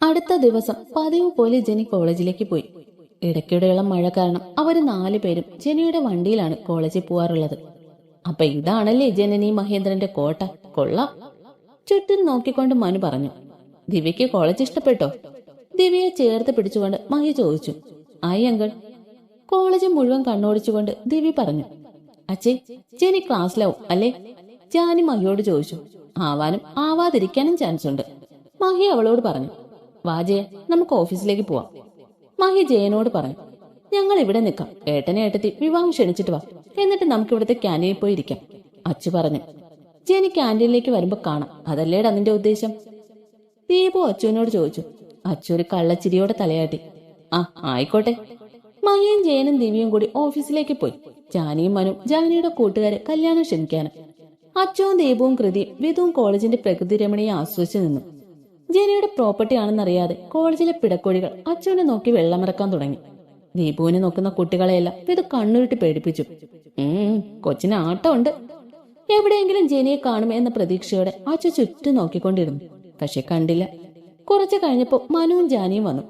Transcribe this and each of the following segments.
അടുത്ത ദിവസം പതിവ് പോലെ ജെനി കോളേജിലേക്ക് പോയി. ഇടയ്ക്കിടെയുള്ള മഴ കാരണം അവര് 4 പേരും ജെനിയുടെ വണ്ടിയിലാണ് കോളേജിൽ പോവാറുള്ളത്. അപ്പൊ ഇതാണല്ലേ ജനനി മഹേന്ദ്രന്റെ കോട്ട, കൊള്ളാം. ചുറ്റും നോക്കിക്കൊണ്ട് മനു പറഞ്ഞു. ദിവ്യക്ക് കോളേജ് ഇഷ്ടപ്പെട്ടോ? ദിവ്യയെ ചേർത്ത് പിടിച്ചുകൊണ്ട് മഹി ചോദിച്ചു. ആയി അങ്കിൾ. കോളേജ് മുഴുവൻ കണ്ണോടിച്ചുകൊണ്ട് ദിവ്യ പറഞ്ഞു. അച്ഛേ, ജെനി ക്ലാസ്സിലാവും അല്ലേ? ജാനി മഹിയോട് ചോദിച്ചു. ആവാനും ആവാതിരിക്കാനും ചാൻസ് ഉണ്ട്, മഹി അവളോട് പറഞ്ഞു. വാ ജയ, നമുക്ക് ഓഫീസിലേക്ക് പോവാം. മഹി ജയനോട് പറഞ്ഞു. ഞങ്ങൾ ഇവിടെ നിൽക്കാം, ഏട്ടനെ ഏട്ടത്തി വിവാഹം ക്ഷണിച്ചിട്ട് വാ, എന്നിട്ട് നമുക്ക് ഇവിടുത്തെ ക്യാൻറ്റീനിൽ പോയി ഇരിക്കാം, അച്ചു പറഞ്ഞു. ജെനി ക്യാൻറ്റീനിലേക്ക് വരുമ്പോ കാണാം, അതല്ലേടാ നിന്റെ ഉദ്ദേശം? ദീപു അച്ചുവിനോട് ചോദിച്ചു. അച്ചു ഒരു കള്ളച്ചിരിയോടെ തലയാട്ടി. ആ ആയിക്കോട്ടെ. മഹിയും ജയനും ദിവ്യയും കൂടി ഓഫീസിലേക്ക് പോയി. ജാനിയും മനു ജാനിയുടെ കൂട്ടുകാരെ കല്യാണം ക്ഷണിക്കാനും. അച്ചുവും ദീപവും കൃതിയും വിധുവും കോളേജിന്റെ പ്രകൃതി രമണീയെ ആസ്വദിച്ചു നിന്നു. ജെനിയുടെ പ്രോപ്പർട്ടി ആണെന്നറിയാതെ കോളേജിലെ പിടക്കോഴികൾ അച്ചുവിനെ നോക്കി വെള്ളമിറക്കാൻ തുടങ്ങി. ദീപുവിനെ നോക്കുന്ന കുട്ടികളെയെല്ലാം ഇത് കണ്ണുരുട്ടി പേടിപ്പിച്ചു. കൊച്ചിന് ആട്ടമുണ്ട്. എവിടെയെങ്കിലും ജെനിയെ കാണും എന്ന പ്രതീക്ഷയോടെ അച്ചു ചുറ്റും നോക്കിക്കൊണ്ടിരുന്നു. പക്ഷെ കണ്ടില്ല. കുറച്ചു കഴിഞ്ഞപ്പോ മനുവും ജാനിയും വന്നു.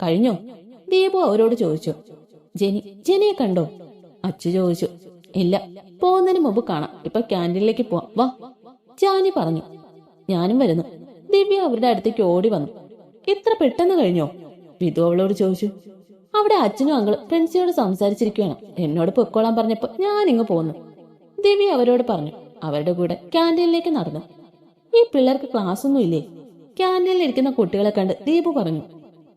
കഴിഞ്ഞോ? ദീപു അവരോട് ചോദിച്ചു. ജെനിയെ കണ്ടോ? അച്ചു ചോദിച്ചു. ഇല്ല, പോകുന്നതിന് മുമ്പ് കാണാം, ഇപ്പൊ ക്യാൻറ്റീനിലേക്ക് പോവാം, വാ, ജാനി പറഞ്ഞു. ഞാനും വരുന്നു. ദിവ്യ അവരുടെ അടുത്തേക്ക് ഓടി വന്നു. ഇത്ര പെട്ടെന്ന് കഴിഞ്ഞോ? വിധു അവളോട് ചോദിച്ചു. അവിടെ അച്ഛനും അങ്കിളും ഫ്രണ്ട്സിനോട് സംസാരിച്ചിരിക്കുകയാണ്, എന്നോട് പൊക്കോളാൻ പറഞ്ഞപ്പോ ഞാൻ ഇങ്ങ് പോന്നു, ദിവ്യ അവരോട് പറഞ്ഞു. അവരുടെ കൂടെ ക്യാൻറ്റീനിലേക്ക് നടന്നു. ഈ പിള്ളേർക്ക് ക്ലാസ് ഒന്നും ഇല്ലേ? ക്യാൻറ്റീനിൽ ഇരിക്കുന്ന കുട്ടികളെ കണ്ട് ദീപു പറഞ്ഞു.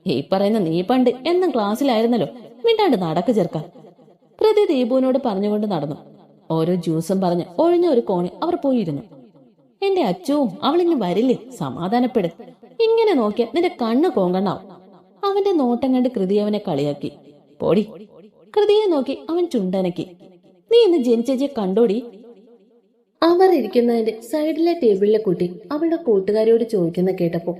ഈ പറയുന്ന നീ പണ്ട് എന്നും ക്ലാസ്സിലായിരുന്നല്ലോ, മിണ്ടാണ്ട് നടക്ക് ചേർക്കാം. പ്രതി ദീപുവിനോട് പറഞ്ഞുകൊണ്ട് നടന്നു. ഓരോ ജ്യൂസും പറഞ്ഞ് ഒഴിഞ്ഞ ഒരു കോണി അവർ പോയിരുന്നു. എന്റെ അച്ചുവും അവളിങ്ങ് വരില്ലേ, സമാധാനപ്പെട്, ഇങ്ങനെ നോക്കിയ നിന്റെ കണ്ണ് കോങ്കണ്ണാവും. അവന്റെ നോട്ടം കണ്ട് കൃതി അവനെ കളിയാക്കി. പോടി. കൃതിയെ നോക്കി അവൻ ചുണ്ടനക്കി. നീ ഇന്ന് ജനിച്ചേച്ചിയെ കണ്ടോടി? അവർ ഇരിക്കുന്നതിന്റെ സൈഡിലെ ടേബിളിലെ കുട്ടി അവളുടെ കൂട്ടുകാരിയോട് ചോദിക്കുന്ന കേട്ടപ്പോ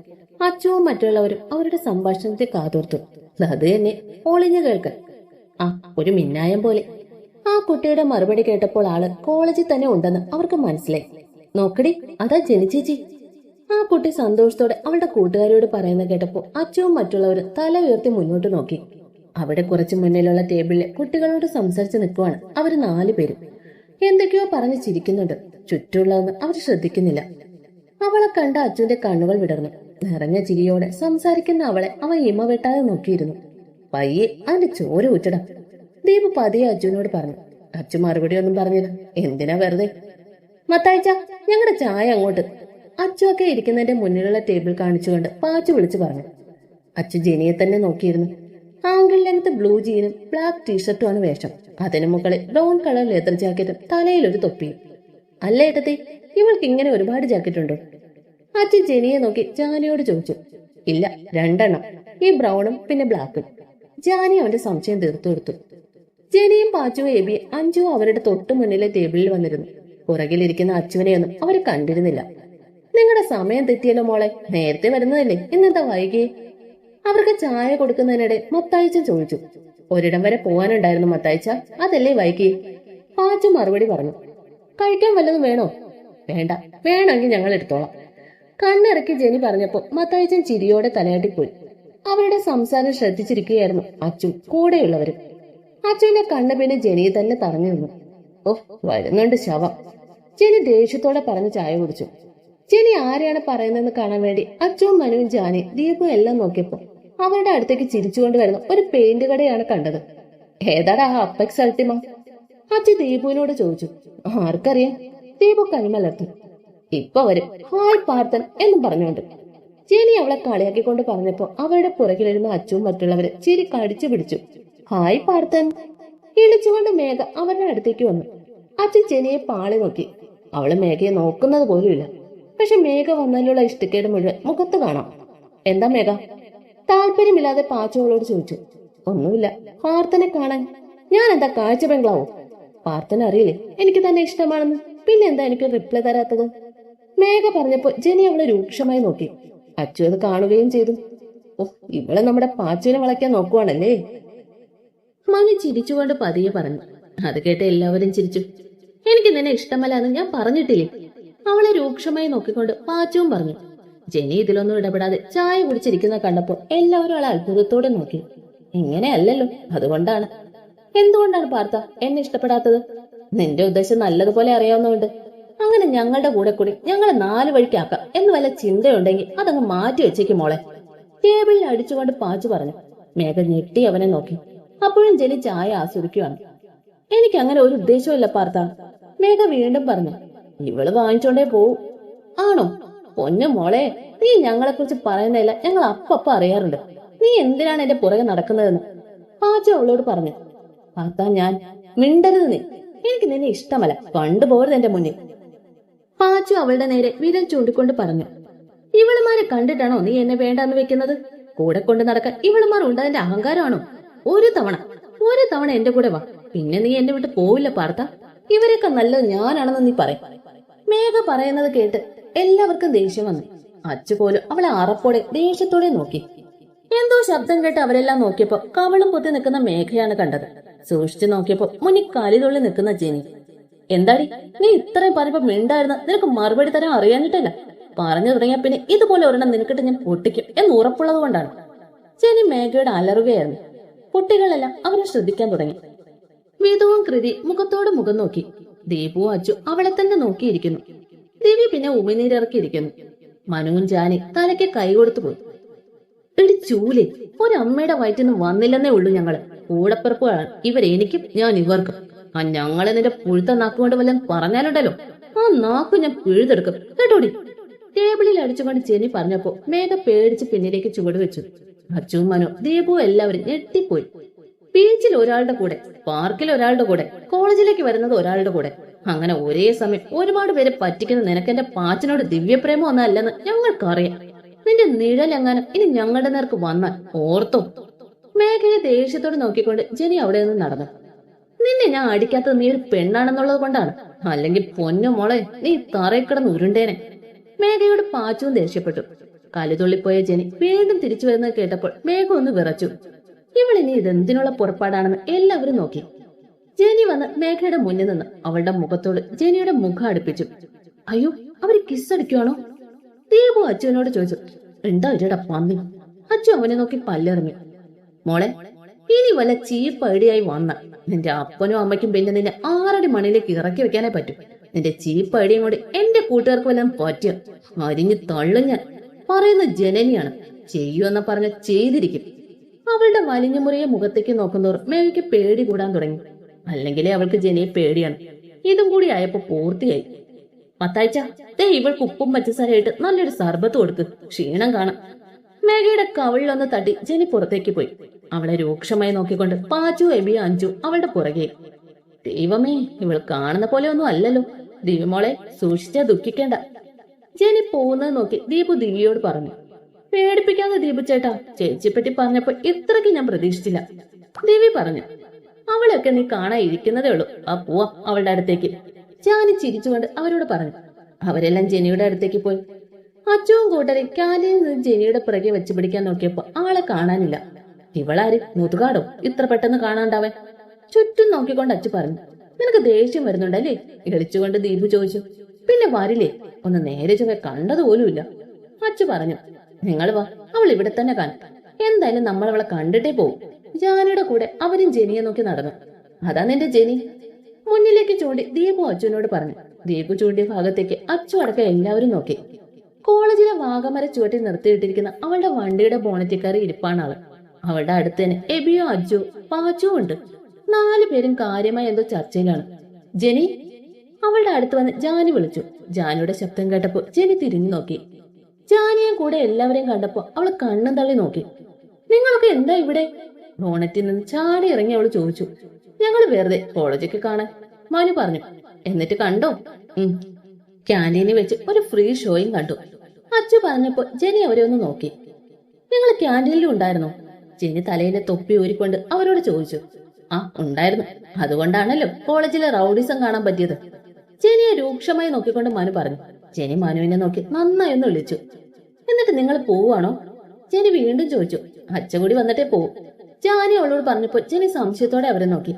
അച്ചുവും മറ്റുള്ളവരും അവരുടെ സംഭാഷണത്തെ കാതോർത്തു. അത് തന്നെ ഒളിഞ്ഞു കേൾക്കാൻ. ആ, ഒരു മിന്നായം പോലെ. ആ കുട്ടിയുടെ മറുപടി കേട്ടപ്പോൾ ആള് കോളേജിൽ തന്നെ ഉണ്ടെന്ന് അവർക്ക് മനസ്സിലായി. നോക്കടി, അതാ ജനിച്ചേച്ചി. ആ കുട്ടി സന്തോഷത്തോടെ അവളുടെ കൂട്ടുകാരിയോട് പറയുന്ന കേട്ടപ്പോ അച്ചുവും മറ്റുള്ളവരും തല ഉയർത്തി മുന്നോട്ട് നോക്കി. അവിടെ കുറച്ചു മുന്നിലുള്ള ടേബിളിലെ കുട്ടികളോട് സംസാരിച്ച് നിൽക്കുവാണ് അവര് 4 പേരും. എന്തൊക്കെയോ പറഞ്ഞ് ചിരിക്കുന്നുണ്ട്. ചുറ്റുള്ളതെന്ന് അവർ ശ്രദ്ധിക്കുന്നില്ല. അവളെ കണ്ട അച്ചുവിന്റെ കണ്ണുകൾ വിടർന്നു. നിറഞ്ഞ ചിരിയോടെ സംസാരിക്കുന്ന അവളെ അവൻ ഇമ വെട്ടാതെ നോക്കിയിരുന്നു. പയ്യെ അവന്റെ ചോര ഊറ്റടാ, ദീപു പതിയെ അച്ചുവിനോട് പറഞ്ഞു. അച്ചു മറുപടി ഒന്നും പറഞ്ഞില്ല. എന്തിനാ വെറുതെ? മത്തായിച്ച, ഞങ്ങളുടെ ചായ അങ്ങോട്ട്. അച്ചുവൊക്കെ ഇരിക്കുന്നതിന്റെ മുന്നിലുള്ള ടേബിൾ കാണിച്ചുകൊണ്ട് പാച്ചു വിളിച്ചു പറഞ്ഞു. അച്ചു ജെനിയെ തന്നെ നോക്കിയിരുന്നു. ആംഗിൾ ലെങ്ത് ബ്ലൂ ജീനും ബ്ലാക്ക് ടീഷർട്ടുമാണ് വേഷം. അതിനു മുകളിൽ ബ്രൗൺ കളർ ലെതർ ജാക്കറ്റും തലയിലൊരു തൊപ്പിയും. അല്ല ഏട്ടത്തി, ഇവൾക്ക് ഇങ്ങനെ ഒരുപാട് ജാക്കറ്റ് ഉണ്ടോ? അച്ചു ജെനിയെ നോക്കി ജാനിയോട് ചോദിച്ചു. ഇല്ല, 2 എണ്ണം, ഈ ബ്രൗണും പിന്നെ ബ്ലാക്കും. ജാനി അവന്റെ സംശയം തീർത്തു കൊടുത്തു. ജെനിയും പാച്ചുവും എബിയും അഞ്ചുവും അവരുടെ തൊട്ടു മുന്നിലെ ടേബിളിൽ വന്നിരുന്നു. പുറകിലിരിക്കുന്ന അച്ചുവിനെയൊന്നും അവര് കണ്ടിരുന്നില്ല. നിങ്ങളുടെ സമയം തെറ്റിയല്ലോ മോളെ, നേരത്തെ വരുന്നതല്ലേ, ഇന്നെന്താ വൈകിയേ? അവർക്ക് ചായ കൊടുക്കുന്നതിനിടെ മത്തായിച്ചൻ ചോദിച്ചു. ഒരിടം വരെ പോവാനുണ്ടായിരുന്നു മത്തായിച്ച, അതല്ലേ വൈകിയേ? പാച്ചു മറുപടി പറഞ്ഞു. കഴിക്കാൻ വല്ലതും വേണോ? വേണ്ട, വേണമെങ്കിൽ ഞങ്ങൾ എടുത്തോളാം. കണ്ണിറക്കി ജെനി പറഞ്ഞപ്പോ മത്തായിച്ചൻ ചിരിയോടെ തലയാട്ടിപ്പോയി. അവരുടെ സംസാരം ശ്രദ്ധിച്ചിരിക്കുകയായിരുന്നു അച്ചു കൂടെയുള്ളവരും. അച്ചുവിന്റെ കണ്ണ് പിന്നെ ജെനിയെ തന്നെ തറഞ്ഞു നിന്നു. ഓഹ്, വരുന്നുണ്ട് ശവം, ജെനി ദേഷ്യത്തോടെ പറഞ്ഞ് ചായ കുടിച്ചു. ജെനി ആരെയാണ് പറയുന്നതെന്ന് കാണാൻ വേണ്ടി അച്ചുവും മനുവും ജാനി ദീപും എല്ലാം നോക്കിയപ്പോ അവരുടെ അടുത്തേക്ക് ചിരിച്ചുകൊണ്ട് വരുന്ന ഒരു പെയിന്റ് കടയാണ് കണ്ടത്. ഏതാടാ ആ അപ്പെക്സ് അൾട്ടിമ? അച്ചു ദീപുവിനോട് ചോദിച്ചു. ആർക്കറിയാം, ദീപു കൈമലർത്തി. ഇപ്പൊ വരും, ഹായ് പാർത്തൻ എന്നും പറഞ്ഞുകൊണ്ട്. ജെനി അവളെ കളിയാക്കിക്കൊണ്ട് പറഞ്ഞപ്പോ അവരുടെ പുറകിലിരുന്ന അച്ചുവും മറ്റുള്ളവരെ ചിരി കടിച്ചു പിടിച്ചു. ഹായ് പാർത്തൻ. ഇളിച്ചുകൊണ്ട് മേഘ അവരുടെ അടുത്തേക്ക് വന്നു. അച്ചു ജെനിയെ പാളി നോക്കി. അവള് മേഘയെ നോക്കുന്നത് പോലുമില്ല. പക്ഷെ മേഘ വന്നതിലുള്ള ഇഷ്ടക്കേട് മുഴുവൻ മുഖത്ത് കാണാം. എന്താ മേഘ? താല്പര്യമില്ലാതെ പാച്ചുകളോട് ചോദിച്ചു. ഒന്നുമില്ല, പാർത്തനെ കാണാൻ. ഞാൻ എന്താ കാഴ്ച ബംഗ്ലാവോ? പാർത്തന അറിയില്ലേ എനിക്ക് തന്നെ ഇഷ്ടമാണെന്ന്, പിന്നെ എന്താ എനിക്ക് റിപ്ലൈ തരാത്തത്? മേഘ പറഞ്ഞപ്പോ ജെനി അവളെ രൂക്ഷമായി നോക്കി. അച്ചു അത് കാണുകയും ചെയ്തു. ഓ, ഇവളെ നമ്മുടെ പാച്ചുവിനെ വളയ്ക്കാൻ നോക്കുവാണല്ലേ? മനു ചിരിച്ചുകൊണ്ട് പതിയെ പറഞ്ഞു. അത് കേട്ട് എല്ലാവരും ചിരിച്ചു. എനിക്ക് നിന്നെ ഇഷ്ടമല്ല എന്ന് ഞാൻ പറഞ്ഞിട്ടില്ലേ? അവളെ രൂക്ഷമായി നോക്കിക്കൊണ്ട് പാച്ചുവും പറഞ്ഞു. ജെനി ഇതിലൊന്നും ഇടപെടാതെ ചായ കുടിച്ചിരിക്കുന്ന കണ്ടപ്പോൾ എല്ലാവരും അവളെ അത്ഭുതത്തോടെ നോക്കി. ഇങ്ങനെയല്ലല്ലോ, അതുകൊണ്ടാണ്. എന്തുകൊണ്ടാണ് പാർത്ത എന്നെ ഇഷ്ടപ്പെടാത്തത്? നിന്റെ ഉദ്ദേശം നല്ലതുപോലെ അറിയാവുന്നതുകൊണ്ട്. അങ്ങനെ ഞങ്ങളുടെ കൂടെ കൂടി ഞങ്ങളെ 4 വഴിക്കാക്കാം എന്ന് വല്ല ചിന്തയുണ്ടെങ്കിൽ അതങ്ങ് മാറ്റി വെച്ചേക്കും മോളെ. ടേബിളിൽ അടിച്ചുകൊണ്ട് പാച്ചു പറഞ്ഞു. മേഘ ഞെട്ടി അവനെ നോക്കി. അപ്പോഴും ജെനി ചായ ആസ്വദിക്കുകയാണ്. എനിക്ക് അങ്ങനെ ഒരു ഉദ്ദേശമില്ല പാർത്ത, മേഘ വീണ്ടും പറഞ്ഞു. ഇവള് വാങ്ങിച്ചോണ്ടേ പോവും. ആണോ? പൊന്നു മോളെ, നീ ഞങ്ങളെ കുറിച്ച് പറയുന്നില്ല, ഞങ്ങൾ അപ്പ അറിയാറുണ്ട്. നീ എന്തിനാണ് എന്റെ പുറകെ നടക്കുന്നതെന്ന് പാച്ചു അവളോട് പറഞ്ഞു. പാർത്ത, ഞാൻ മിണ്ടരുത്. നീ, എനിക്ക് നിന്നെ ഇഷ്ടമല്ല, കണ്ടുപോകരുത് എന്റെ മുന്നിൽ. പാച്ചു അവളുടെ നേരെ വിരൽ ചൂണ്ടിക്കൊണ്ട് പറഞ്ഞു. ഇവളുമാരെ കണ്ടിട്ടാണോ നീ എന്നെ വേണ്ടാന്ന് വെക്കുന്നത്? കൂടെ കൊണ്ട് നടക്കാൻ ഇവളുമാർ ഉണ്ടാതിന്റെ അഹങ്കാരമാണോ? ഒരു തവണ എന്റെ കൂടെ വാ, പിന്നെ നീ എന്നെ വിട്ട് പോവില്ല പാർത്ത. ഇവരൊക്കെ നല്ലത് ഞാനാണെന്ന് നീ പറയും. മേഘ പറയുന്നത് കേട്ട് എല്ലാവർക്കും ദേഷ്യം വന്നു. അച്ചു പോലും അവളെ അറപ്പോടെ ദേഷ്യത്തോടെ നോക്കി. എന്തോ ശബ്ദം കേട്ട് അവരെല്ലാം നോക്കിയപ്പോ കവളും പൊത്തി നിൽക്കുന്ന മേഘയാണ് കണ്ടത്. സൂക്ഷിച്ചു നോക്കിയപ്പോ മുന്നിൽ കാലിതുള്ളി നിൽക്കുന്ന ജെനി. എന്താടി നീ ഇത്രയും പറയുമ്പോ മിണ്ടായിരുന്നു? നിനക്ക് മറുപടി തരാൻ അറിയാഞ്ഞിട്ടല്ല. പറഞ്ഞു തുടങ്ങിയ പിന്നെ ഇതുപോലെ ഒരെണ്ണം നിനക്കിട്ട് ഞാൻ പൊട്ടിക്കും എന്ന് ഉറപ്പുള്ളത് കൊണ്ടാണ്. ജെനി മേഘയുടെ അലറുകയായിരുന്നു. കുട്ടികളെല്ലാം അവരെ ശ്രദ്ധിക്കാൻ തുടങ്ങി. വിധുവും കൃതി മുഖത്തോട് മുഖം നോക്കി. ദീപുവും അച്ചു അവളെ തന്നെ നോക്കിയിരിക്കുന്നു. ദിവ്യ പിന്നെ ഉമിനീരിറക്കിയിരിക്കുന്നു. മനുവും ജാനി തലയ്ക്ക് കൈ കൊടുത്തു പോയി. എടി ചൂലേ, ഒരമ്മയുടെ വയറ്റിന്ന് വന്നില്ലെന്നേ ഉള്ളൂ. ഞങ്ങള് കൂടപ്പിറപ്പുകളാണ് ഇവരെനിക്കും ഞാൻ ഇവർക്കും. ആ ഞങ്ങളെ നിന്റെ പുഴുത്ത നാക്കുകൊണ്ട് വല്ലതും പറഞ്ഞാലുണ്ടല്ലോ, ആ നാക്ക് ഞാൻ പിഴുതെടുക്കും കേട്ടോടി. ടേബിളിൽ അടിച്ചുകൊണ്ട് ജെനി പറഞ്ഞപ്പോ മേഘ പേടിച്ച് പിന്നിലേക്ക് ചുവട് വെച്ചു. അച്ചുവും മനു ദീപുവും എല്ലാവരും ഞെട്ടിപ്പോയി. ബീച്ചിൽ ഒരാളുടെ കൂടെ, പാർക്കിൽ ഒരാളുടെ കൂടെ, കോളേജിലേക്ക് വരുന്നത് ഒരാളുടെ കൂടെ, അങ്ങനെ ഒരേ സമയം ഒരുപാട് പേരെ പറ്റിക്കുന്ന നിനക്കെന്റെ പാച്ചനോട് ദിവ്യപ്രേമം ഒന്നല്ലെന്ന് ഞങ്ങൾക്കറിയാം. നിന്റെ നിഴലെങ്ങാനും ഇനി ഞങ്ങളുടെ നേർക്ക് വന്നാൽ ഓർത്തോ. മേഘയെ ദേഷ്യത്തോട് നോക്കിക്കൊണ്ട് ജെനി അവിടെ നിന്ന് നടന്നു. നിന്നെ ഞാൻ അടിക്കാത്തത് നീ ഒരു പെണ്ണാണെന്നുള്ളത് കൊണ്ടാണ്, അല്ലെങ്കിൽ പൊന്നു മോളെ നീ തറയിൽ കിടന്ന് ഉരുണ്ടേനെ. മേഘയോട് പാച്ചുവും ദേഷ്യപ്പെട്ടു. കലുതുള്ളിപ്പോയ ജെനി വീണ്ടും തിരിച്ചു വരുന്നത് കേട്ടപ്പോൾ മേഘ ഒന്ന് വിറച്ചു. ഇവളിനി ഇതെന്തിനുള്ള പുറപ്പാടാണെന്ന് എല്ലാവരും നോക്കി. ജെനി വന്ന് മേഘയുടെ മുന്നിൽ നിന്ന് അവളുടെ മുഖത്തോട് ജെനിയുടെ മുഖം അടുപ്പിച്ചു. അയ്യോ, അവര് കിസ്സടിക്കുവാണോ? ദീപു അച്ചുവിനോട് ചോദിച്ചു. എന്താ ഇരടാ പന്നി? അച്ചു അവനെ നോക്കി പല്ലെറിഞ്ഞു. മോളെ, ഇനി വല്ല ചീപ്പ് ഐഡിയായി വന്ന നിന്റെ അപ്പനും അമ്മയ്ക്കും പിന്നെ നിന്നെ 6 അടി മണിയിലേക്ക് ഇറക്കി വെക്കാനേ പറ്റും. നിന്റെ ചീപ്പ് ഐഡിയയും കൂടി എന്റെ കൂട്ടുകാർക്ക് വല്ലതും പറ്റിയ അരിഞ്ഞു തള്ളും ഞാൻ. പറയുന്ന ജനനിയാണ്, ചെയ്യുമെന്ന പറഞ്ഞ ചെയ്തിരിക്കും. അവളുടെ വലിഞ്ഞു മുറിയ മുഖത്തേക്ക് നോക്കുന്നവർ മേഘയ്ക്ക് പേടി കൂടാൻ തുടങ്ങി. അല്ലെങ്കിലേ അവൾക്ക് ജനിയെ പേടിയാണ്. ഇതും കൂടി ആയപ്പോ പൂർത്തിയായി. മത്താഴ്ച, ഇവൾക്ക് ഉപ്പും പച്ചസാരയായിട്ട് നല്ലൊരു സർബത്ത് കൊടുക്ക്, ക്ഷീണം കാണാം. മേഘയുടെ കവിളിലൊന്ന് തട്ടി ജെനി പുറത്തേക്ക് പോയി. അവളെ രൂക്ഷമായി നോക്കിക്കൊണ്ട് പാച്ചു, എബി, അഞ്ചു അവളുടെ പുറകെ. ദൈവമേ, ഇവൾ കാണുന്ന പോലെ ഒന്നും അല്ലല്ലോ. ദിവ്യമോളെ, സൂക്ഷിച്ചാ ദുഃഖിക്കേണ്ട. ജെനി പോകുന്നത് നോക്കി ദീപു ദിവ്യയോട് പറഞ്ഞു. പേടിപ്പിക്കാതെ ദീപു ചേട്ടാ, ചേച്ചിയെപ്പറ്റി പറഞ്ഞപ്പോൾ ഇത്രയ്ക്ക് ഞാൻ പ്രതീക്ഷിച്ചില്ല. ദിവ്യ പറഞ്ഞു. അവളെയൊക്കെ നീ കാണാൻ ഇരിക്കുന്നതേ ഉള്ളൂ. ആ പോവാ അവളുടെ അടുത്തേക്ക്. ജാനി ചിരിച്ചുകൊണ്ട് അവരോട് പറഞ്ഞു. അവരെല്ലാം ജെനിയുടെ അടുത്തേക്ക് പോയി. അച്ചുവും കൂട്ടരെ കാലിൽ നിന്ന് ജെനിയുടെ പിറകെ വെച്ച് പിടിക്കാൻ നോക്കിയപ്പോ ആളെ കാണാനില്ല. ഇവളാര്, മുതുകാടോ ഇത്ര പെട്ടെന്ന് കാണാണ്ടാവൻ? ചുറ്റും നോക്കിക്കൊണ്ട് അച്ചു പറഞ്ഞു. നിനക്ക് ദേഷ്യം വരുന്നുണ്ടല്ലേ? ഇളിച്ചുകൊണ്ട് ദീപു ചോദിച്ചു. പിന്നെ വരില്ലേ? ഒന്ന് നേരെ ചൊവ്വെ കണ്ടതുപോലുമില്ല. അച്ചു പറഞ്ഞു. നിങ്ങൾ വാ, അവൾ ഇവിടെ തന്നെ കാണും. എന്തായാലും നമ്മൾ അവളെ കണ്ടിട്ടേ പോവും. ജാനിയുടെ കൂടെ അവരും ജെനിയെ നോക്കി നടന്നു. അതാ നിന്റെ ജെനി, മുന്നിലേക്ക് ചൂണ്ടി ദീപു അച്ചുവിനോട് പറഞ്ഞു. ദീപു ചൂണ്ടിയ ഭാഗത്തേക്ക് അച്ചു അടക്കം എല്ലാവരും നോക്കി. കോളേജിലെ വാഗമര ചുവട്ടിൽ നിർത്തിയിട്ടിരിക്കുന്ന അവളുടെ വണ്ടിയുടെ ബോണറ്റിൽ കയറി ഇരിപ്പാണ് ആള്. അവളുടെ അടുത്ത് തന്നെ എബിയോ അജു പാച്ചുവും ഉണ്ട്. 4 പേരും കാര്യമായി എന്തോ ചർച്ചയിലാണ്. ജെനി, അവളുടെ അടുത്ത് വന്ന് ജാനി വിളിച്ചു. ജാനിയുടെ ശബ്ദം കേട്ടപ്പോ ജെനി തിരിഞ്ഞു നോക്കി. ജാനിയെ കൂടെ എല്ലാവരെയും കണ്ടപ്പോ അവള് കണ്ണും തള്ളി നോക്കി. നിങ്ങളൊക്കെ എന്താ ഇവിടെ? ബോണറ്റിൽ നിന്ന് ചാടി ഇറങ്ങി അവള് ചോദിച്ചു. ഞങ്ങൾ വെറുതെ കോളേജൊക്കെ കാണാൻ, മനു പറഞ്ഞു. എന്നിട്ട് കണ്ടോ? ക്യാൻറ്റീനിൽ വെച്ച് ഒരു ഫ്രീ ഷോയും കണ്ടു. അച്ചു പറഞ്ഞപ്പോ ജെനി അവരെ ഒന്ന് നോക്കി. നിങ്ങൾ ക്യാൻറ്റീനിലും ഉണ്ടായിരുന്നോ? ജെനി തലയിലെ തൊപ്പി ഊരിക്കൊണ്ട് അവരോട് ചോദിച്ചു. ആ, ഉണ്ടായിരുന്നു. അതുകൊണ്ടാണല്ലോ കോളേജിലെ റൗഡിസം കാണാൻ പറ്റിയത്. ജെനിയെ രൂക്ഷമായി നോക്കിക്കൊണ്ട് മനു പറഞ്ഞു. ജെനി മനുവിനെ നോക്കി നന്നായി ഒന്ന് വിളിച്ചു. എന്നിട്ട് നിങ്ങൾ പോവാണോ? ജെനി വീണ്ടും ചോദിച്ചു. അച്ഛ കൂടി വന്നിട്ടേ പോവും. ജാനി അവളോട് പറഞ്ഞപ്പോ ജെനി സംശയത്തോടെ അവരെ നോക്കി.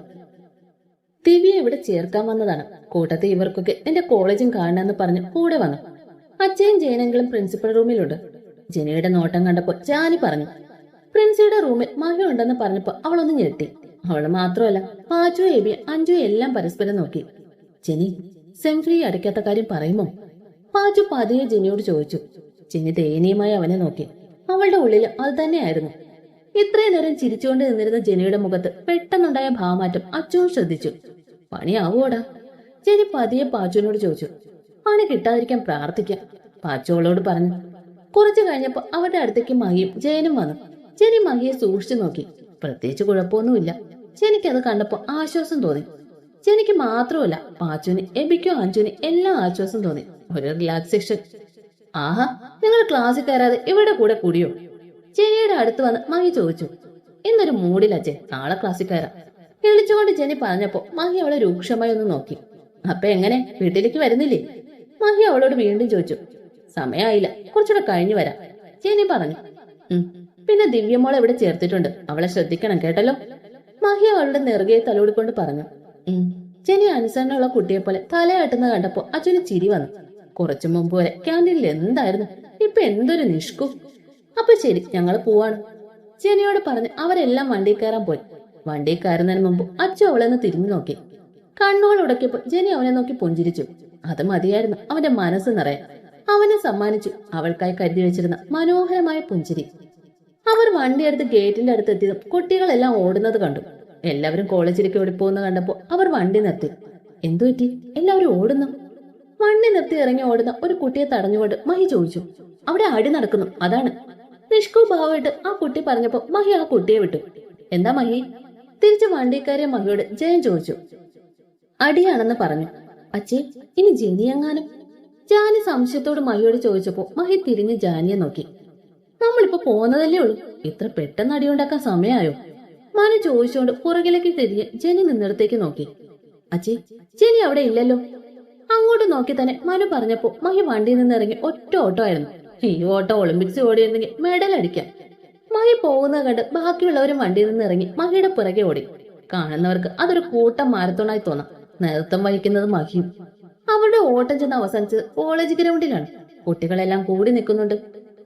ദിവ്യ ഇവിടെ ചേർക്കാൻ വന്നതാണ്. കൂട്ടത്തിൽ ഇവർക്കൊക്കെ എന്റെ കോളേജും കാണണമെന്ന് പറഞ്ഞ് കൂടെ വന്നു. അച്ഛയും ജയനെങ്കിലും പ്രിൻസിപ്പൽ റൂമിലുണ്ട്. ജെനിയുടെ നോട്ടം കണ്ടപ്പോ ജാനി പറഞ്ഞു. പ്രിൻസിയുടെ റൂമിൽ മഹി ഉണ്ടെന്ന് പറഞ്ഞപ്പോ അവളൊന്ന് ഞെട്ടി. അവള് മാത്രമല്ല, പാച്ചു, എബി, അഞ്ജു എല്ലാം പരസ്പരം നോക്കി. ജെനി, സെം ഫ്രീ അടയ്ക്കാത്ത കാര്യം പറയുമോ? പാച്ചു പതിയെ ജെനിയോട് ചോദിച്ചു. ജെനി ദയനീയമായി അവനെ നോക്കി. അവളുടെ ഉള്ളിൽ അത് തന്നെയായിരുന്നു. ഇത്രയും നേരം ചിരിച്ചുകൊണ്ട് നിന്നിരുന്ന ജെനിയുടെ മുഖത്ത് പെട്ടെന്നുണ്ടായ ഭാവമാറ്റം അച്ചുവും ശ്രദ്ധിച്ചു. പണിയാവോടാ? ജെനി പതിയെ പാച്ചുവിനോട് ചോദിച്ചു. പണി കിട്ടാതിരിക്കാൻ പ്രാർത്ഥിക്കാം, പാച്ചു അവളോട് പറഞ്ഞു. കുറച്ചു കഴിഞ്ഞപ്പോ അവരുടെ അടുത്തേക്ക് മഹിയും ജയനും വന്നു. ജെനി മഹിയെ സൂക്ഷിച്ചു നോക്കി. പ്രത്യേകിച്ച് കുഴപ്പമൊന്നുമില്ല. ജെനിക്കത് കണ്ടപ്പോ ആശ്വാസം തോന്നി. ജെനിക്ക് മാത്രമല്ല, പാച്ചുവിന്, എബിക്കോ, അഞ്ജുവിന് എല്ലാം ആശ്വാസം തോന്നി. ഒരു റിലാക്സേഷൻ. ആഹാ, നിങ്ങൾ ക്ലാസ്സിൽ കയറാതെ ഇവിടെ കൂടെ കൂടിയോ? ജെനിയുടെ അടുത്ത് വന്ന് മഹി ചോദിച്ചു. ഇന്നൊരു മൂഡിലച്ചേ, നാളെ ക്ലാസ്സിൽ കയറാം. വിളിച്ചുകൊണ്ട് ജെനി പറഞ്ഞപ്പോ മഹി അവളെ രൂക്ഷമായി ഒന്ന് നോക്കി. അപ്പൊ എങ്ങനെ, വീട്ടിലേക്ക് വരുന്നില്ലേ? മഹി അവളോട് വീണ്ടും ചോദിച്ചു. സമയമായില്ല, കുറച്ചുകൂടെ കഴിഞ്ഞു വരാം, ജെനി പറഞ്ഞു. പിന്നെ ദിവ്യമോളെ ഇവിടെ ചേർത്തിട്ടുണ്ട്, അവളെ ശ്രദ്ധിക്കണം കേട്ടല്ലോ. മഹി അവളുടെ നെറുകയെ തലോടിക്കൊണ്ട് പറഞ്ഞു. ജെനി അനുസരണമുള്ള കുട്ടിയെ പോലെ തലയാട്ടുന്ന കണ്ടപ്പോ അച്ഛന് ചിരി വന്നു. കുറച്ചു മുമ്പ് വരെ ക്യാൻറ്റീനിൽ എന്തായിരുന്നു, ഇപ്പൊ എന്തൊരു നിഷ്കു. അപ്പൊ ശരി, ഞങ്ങൾ പോവാണ്, ജെനിയോട് പറഞ്ഞ് അവരെല്ലാം വണ്ടി കയറാൻ പോയി. വണ്ടി കയറുന്നതിന് മുമ്പ് അച്ഛൻ അവളെന്ന് തിരിഞ്ഞു നോക്കി. കണ്ണുകൾ ഉടക്കിയപ്പോ ജെനി അവനെ നോക്കി പുഞ്ചിരിച്ചു. അത് മതിയായിരുന്നു അവന്റെ മനസ്സ് നിറയാൻ. അവനെ സമ്മാനിച്ചു അവൾക്കായി കരുതി വെച്ചിരുന്ന മനോഹരമായ പുഞ്ചിരി. അവർ വണ്ടിയെടുത്ത് ഗേറ്റിന്റെ അടുത്ത് എത്തിയതും കുട്ടികളെല്ലാം ഓടുന്നത് കണ്ടു. എല്ലാവരും കോളേജിലേക്ക് ഓടിപ്പോകുന്ന കണ്ടപ്പോ അവർ വണ്ടി നിർത്തി. എന്തു പറ്റി, എല്ലാവരും ഓടുന്നു? വണ്ടി നിർത്തി ഇറങ്ങി ഓടുന്ന ഒരു കുട്ടിയെ തടഞ്ഞുകൊണ്ട് മഹി ചോദിച്ചു. അവിടെ അടി നടക്കുന്നു, അതാണ്. നിഷ്കു ഭാവമായിട്ട് ആ കുട്ടി പറഞ്ഞപ്പോ മഹി ആ കുട്ടിയെ വിട്ടു. എന്താ മഹി? തിരിച്ച് വണ്ടിക്കാരെ മഹിയോട് ജയൻ ചോദിച്ചു. അടിയാണെന്ന് പറഞ്ഞു. അച്ഛേ, ഇനി ജെനിയെങ്ങാനും? ജാനി സംശയത്തോട് മഹിയോട് ചോദിച്ചപ്പോ മഹി തിരിഞ്ഞ് ജാനിയെ നോക്കി. നമ്മളിപ്പോ പോന്നതല്ലേ ഉള്ളൂ, ഇത്ര പെട്ടെന്ന് അടിയുണ്ടാക്കാൻ സമയമായോ? മനു ചോദിച്ചുകൊണ്ട് പുറകിലേക്ക് തിരിഞ്ഞ് ജെനി നിന്നിടത്തേക്ക് നോക്കി. അച്ഛേ, ജെനി അവിടെ ഇല്ലല്ലോ. അങ്ങോട്ട് നോക്കി തന്നെ മനു പറഞ്ഞപ്പോ മഹി വണ്ടിയിൽ നിന്ന് ഇറങ്ങി ഒറ്റ ഓട്ടോ ആയിരുന്നു. ഈ ഓട്ടോ ഒളിമ്പിക്സ് ഓടിയിരുന്നെങ്കിൽ മെഡൽ അടിക്കാം. മഹി പോകുന്നത് കണ്ട് ബാക്കിയുള്ളവരും വണ്ടിയിൽ നിന്ന് ഇറങ്ങി മഹിയുടെ പുറകെ ഓടി. കാണുന്നവർക്ക് അതൊരു കൂട്ടം മാരത്തോണായി തോന്നാം. നേതൃത്വം വഹിക്കുന്നത് മഹിയും. അവരുടെ ഓട്ടം ചെന്ന് അവസാനിച്ചത് കോളേജ് ഗ്രൗണ്ടിലാണ്. കുട്ടികളെല്ലാം കൂടി നിൽക്കുന്നുണ്ട്.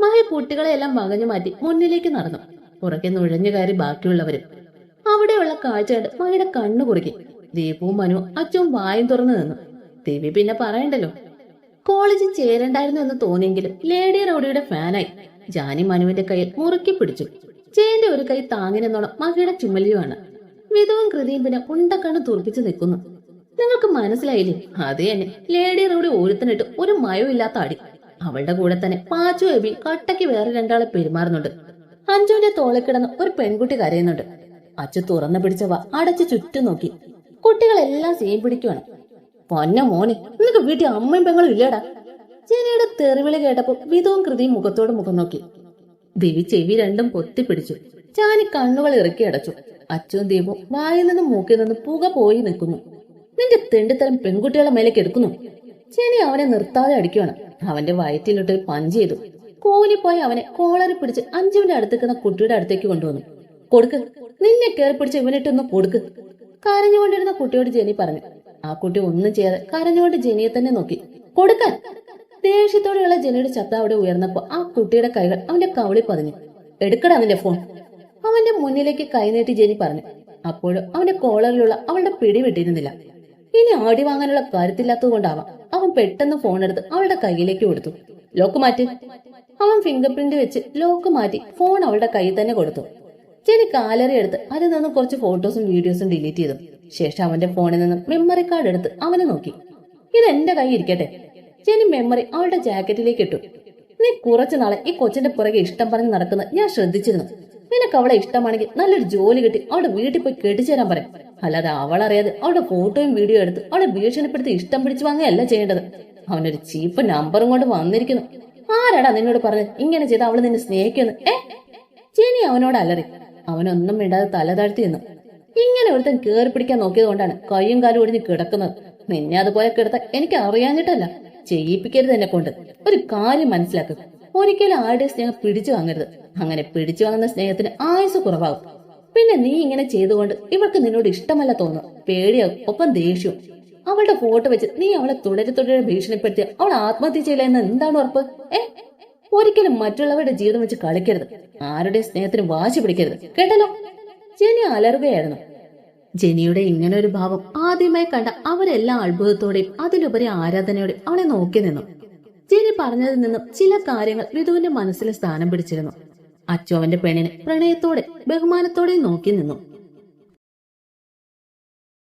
മഹി കുട്ടികളെല്ലാം വകഞ്ഞു മാറ്റി മുന്നിലേക്ക് നടന്നു. പുറകെ നുഴഞ്ഞു കയറി ബാക്കിയുള്ളവരും. അവിടെയുള്ള കാഴ്ച കണ്ട് മഹിയുടെ കണ്ണു കുറുക്കി. ദീപവും മനുവും അച്ഛനും വായും തുറന്നു നിന്നു. ദേവി പിന്നെ പറയണ്ടല്ലോ. കോളേജിൽ ചേരണ്ടായിരുന്നു എന്ന് തോന്നിയെങ്കിലും ലേഡി റൗഡിയുടെ ഫാനായി. ജാനി മനുവിന്റെ കയ്യിൽ മുറുക്കി പിടിച്ചു. ജയന്റെ ഒരു കൈ താങ്ങി നിന്നോളം മഹിയുടെ ചുമലിയുമാണ്. വിധവും കൃതിയും പിന്നെ ഉണ്ടക്കണ്ണ് തുറപ്പിച്ചു നിൽക്കുന്നു. നിങ്ങൾക്ക് മനസ്സിലായില്ലേ? അതേ തന്നെ, ലേഡി റൗഡി ഒരുത്തനിട്ട് ഒരു മയമില്ലാത്ത അടി. അവളുടെ കൂടെ തന്നെ പാച്ചു, എബി കട്ടയ്ക്ക് വേറെ രണ്ടാളെ പെരുമാറുന്നുണ്ട്. അഞ്ജുവിന്റെ തോളിൽ കിടന്ന് ഒരു പെൺകുട്ടി കരയുന്നുണ്ട്. അച്ഛൻ തുറന്നു പിടിച്ചവ അടച്ച് ചുറ്റും നോക്കി. കുട്ടികളെല്ലാം സീൻ പിടിക്കുവാണ്. പൊന്ന മോനെ, നിനക്ക് വീട്ടിൽ അമ്മയും പെങ്ങളും ഇല്ലേടാ? ജെനിയുടെ തെറിവിളി കേട്ടപ്പോ വിധവും കൃതിയും മുഖത്തോട് മുഖം നോക്കി. ദിവി ചെവി രണ്ടും പൊത്തിപ്പിടിച്ചു. ജാനി കണ്ണുകൾ ഇറക്കി അടച്ചു. അച്ഛനും ദീപവും വായിൽ നിന്നും മൂക്കിൽ നിന്നും പുക പോയി നിൽക്കുന്നു. നിന്റെ തെണ്ടിത്തരം പെൺകുട്ടികളെ മേലേക്ക് എടുക്കുന്നു. ജെനി അവനെ നിർത്താതെ അടിക്കുകയാണ്. അവന്റെ വയറ്റിലിട്ട് പഞ്ച് ചെയ്തു. കോലിപ്പോയി അവനെ കോളറി പിടിച്ച് അഞ്ജുവിന്റെ അടുത്തേക്കുന്ന കുട്ടിയുടെ അടുത്തേക്ക് കൊണ്ടുവന്നു. കൊടുക്ക്, നിന്നെ കയറി പിടിച്ച് ഇവനിട്ടൊന്ന് കൊടുക്ക്, കരഞ്ഞുകൊണ്ടിരുന്ന കുട്ടിയോട് ജെനി പറഞ്ഞു. ആ കുട്ടി ഒന്നും ചെയ്യാതെ കരഞ്ഞുകൊണ്ട് ജെനിയെ തന്നെ നോക്കി. കൊടുക്കാൻ! ദേഷ്യത്തോടെയുള്ള ജെനിയുടെ ശബ്ദം അവിടെ ഉയർന്നപ്പോ ആ കുട്ടിയുടെ കൈകൾ അവന്റെ കവളി പതിഞ്ഞു. എടുക്കടാ നിന്റെ ഫോൺ, അവന്റെ മുന്നിലേക്ക് കൈനീട്ടി ജെനി പറഞ്ഞു. അപ്പോഴും അവന്റെ കോളറിലുള്ള അവളുടെ പിടി വിട്ടിരുന്നില്ല. ഇനി ആടി വാങ്ങാനുള്ള കാര്യത്തില്ലാത്തത് കൊണ്ടാവാം അവൻ പെട്ടെന്ന് ഫോൺ എടുത്ത് അവളുടെ കയ്യിലേക്ക് കൊടുത്തു. ലോക്ക് മാറ്റി. അവൻ ഫിംഗർ പ്രിന്റ് വെച്ച് ലോക്ക് മാറ്റി ഫോൺ അവളുടെ കയ്യിൽ തന്നെ കൊടുത്തു. ജെനി കാലറി എടുത്ത് അതിൽ നിന്നും കുറച്ച് ഫോട്ടോസും വീഡിയോസും ഡിലീറ്റ് ചെയ്തു. ശേഷം അവന്റെ ഫോണിൽ നിന്നും മെമ്മറി കാർഡ് എടുത്ത് അവനെ നോക്കി. ഇത് എന്റെ കൈ ഇരിക്കട്ടെ. ജെനി മെമ്മറി അവളുടെ ജാക്കറ്റിലേക്ക് ഇട്ടു. നീ കുറച്ചു നാളെ ഈ കൊച്ചിന്റെ പുറകെ ഇഷ്ടം പറഞ്ഞ് നടക്കുന്നത് ഞാൻ ശ്രദ്ധിച്ചിരുന്നു. നിനക്ക് അവളെ ഇഷ്ടമാണെങ്കിൽ നല്ലൊരു ജോലി കിട്ടി അവളുടെ വീട്ടിൽ പോയി കെട്ടിച്ചേരാൻ പറയും. അല്ലാതെ അവളറിയാതെ അവളുടെ ഫോട്ടോയും വീഡിയോ എടുത്ത് അവളെ ഭീഷണിപ്പെടുത്തി ഇഷ്ടം പിടിച്ചു വാങ്ങുകയല്ല ചെയ്യേണ്ടത്. അവനൊരു ചീപ്പ് നമ്പറും കൊണ്ട് വന്നിരിക്കുന്നു. ആരാടാ നിന്നോട് പറഞ്ഞത് ഇങ്ങനെ ചെയ്ത് അവള് നിന്നെ സ്നേഹിക്കുന്നു? ജെനി അവനോട് അലറി. അവനൊന്നും മിണ്ടാതെ തല താഴ്ത്തി നിന്നു. ഇങ്ങനെ ഒരുത്തൻ കേറി പിടിക്കാൻ നോക്കിയത് കൊണ്ടാണ് കയ്യും കാലും ഒടിഞ്ഞ് കിടക്കുന്നത്. നിന്നെ അതുപോലെ കിടത്താൻ എനിക്ക് അറിയാഞ്ഞിട്ടല്ല, ചെയ്യിപ്പിക്കരുത് എന്നെ കൊണ്ട്. ഒരു കാര്യം മനസ്സിലാക്കുക, ഒരിക്കലും ആരുടെ സ്നേഹം പിടിച്ചു വാങ്ങരുത്. അങ്ങനെ പിടിച്ചു വാങ്ങുന്ന സ്നേഹത്തിന് ആയുസ് കുറവാകും. പിന്നെ നീ ഇങ്ങനെ ചെയ്തുകൊണ്ട് ഇവൾക്ക് നിന്നോട് ഇഷ്ടമല്ല തോന്നും, പേടിയാകും, ഒപ്പം ദേഷ്യവും. അവളുടെ ഫോട്ടോ വെച്ച് നീ അവളെ തുടരെ ഭീഷണിപ്പെടുത്തിയ അവൾ ആത്മഹത്യ ചെയ്യില്ല എന്ന് എന്താണ് ഉറപ്പ്? ഒരിക്കലും മറ്റുള്ളവരുടെ ജീവിതം വെച്ച് കളിക്കരുത്. ആരുടെ സ്നേഹത്തിന് വാശി പിടിക്കരുത്, കേട്ടല്ലോ? ജെനി അലറുകയായിരുന്നു. ജെനിയുടെ ഇങ്ങനെ ഒരു ഭാവം ആദ്യമായി കണ്ട അവരെല്ലാം അത്ഭുതത്തോടെയും അതിലുപരി ആരാധനയോടെയും അവളെ നോക്കി നിന്നു. ജെനി പറഞ്ഞതിൽ നിന്നും ചില കാര്യങ്ങൾ വിധുവിന്റെ മനസ്സിൽ സ്ഥാനം പിടിച്ചിരുന്നു. അച്ചു അവന്റെ പെണ്ണിനെ പ്രണയത്തോടെ ബഹുമാനത്തോടെ നോക്കി നിന്നു.